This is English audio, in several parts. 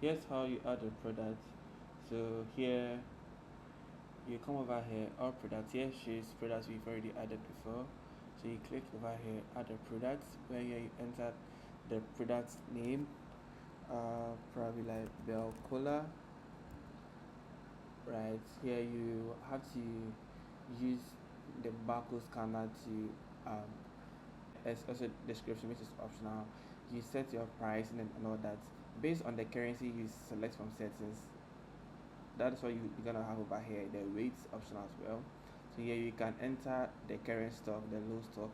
here's how you add a product. So here you come over here, all products. Here shows products we've already added before. So you click over here, add a product, where here you enter the product's name, probably like Bell Cola. Right here you have to use the barcode scanner to as also description, which is optional. You set your price and all that based on the currency you select from settings. That's what you're gonna have over here. The rates option as well. So here you can enter the current stock, the low stock,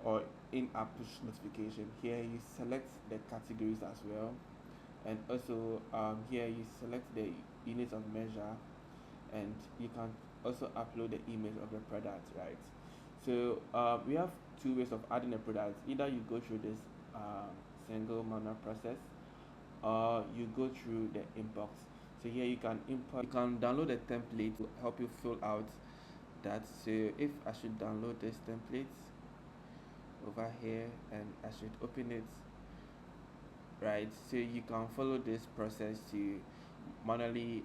or in-app push notification. Here you select the categories as well, and also here you select the unit of measure, and you can also upload the image of the product, right? So we have two ways of adding a product. Either you go through this single manual process, or you go through the inbox. So here you can import, you can download a template to help you fill out that. So if I should download this template over here and I should open it, right? So you can follow this process to manually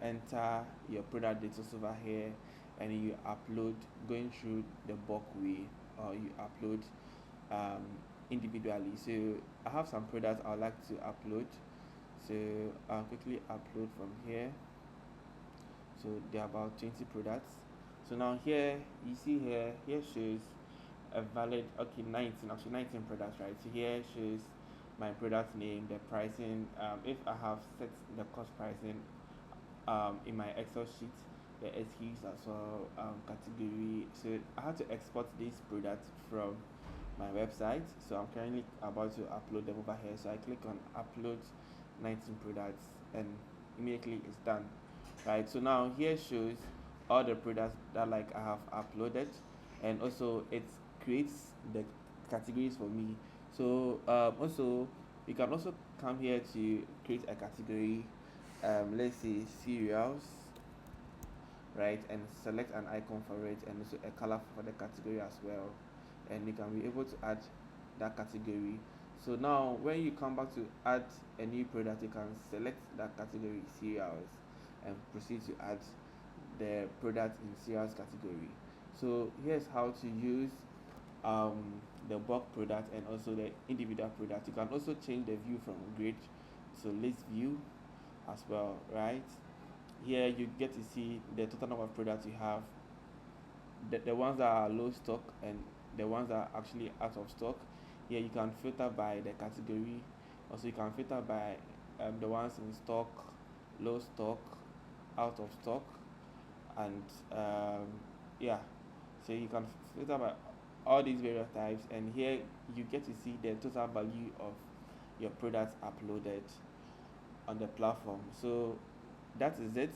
enter your product details over here, and you upload going through the bulk way, or you upload um, individually. So I have some products I would like to upload, so I'll quickly upload from here. So there are about 20 products. So now here you see here shows a valid, okay, 19, actually 19 products, right? So here shows my product name, the pricing, if I have set the cost pricing in my Excel sheet, the SKUs as well, category. So I had to export these products from my website. So I'm currently about to upload them over here. So I click on upload 19 products, and immediately it's done. Right. So now here shows all the products that like I have uploaded, and also it creates the categories for me. So also you can also come here to create a category, let's say cereals, right, and select an icon for it, and also a color for the category as well, and you can be able to add that category. So now when you come back to add a new product, you can select that category cereals and proceed to add the product in cereals category. So here's how to use um, the bulk product and also the individual product. You can also change the view from grid, so list view as well, right? Here you get to see the total number of products you have, the ones that are low stock and the ones that are actually out of stock. Here you can filter by the category. Also you can filter by the ones in stock, low stock, out of stock, and yeah. So you can filter by all these various types, and here you get to see the total value of your products uploaded on the platform. So that is it.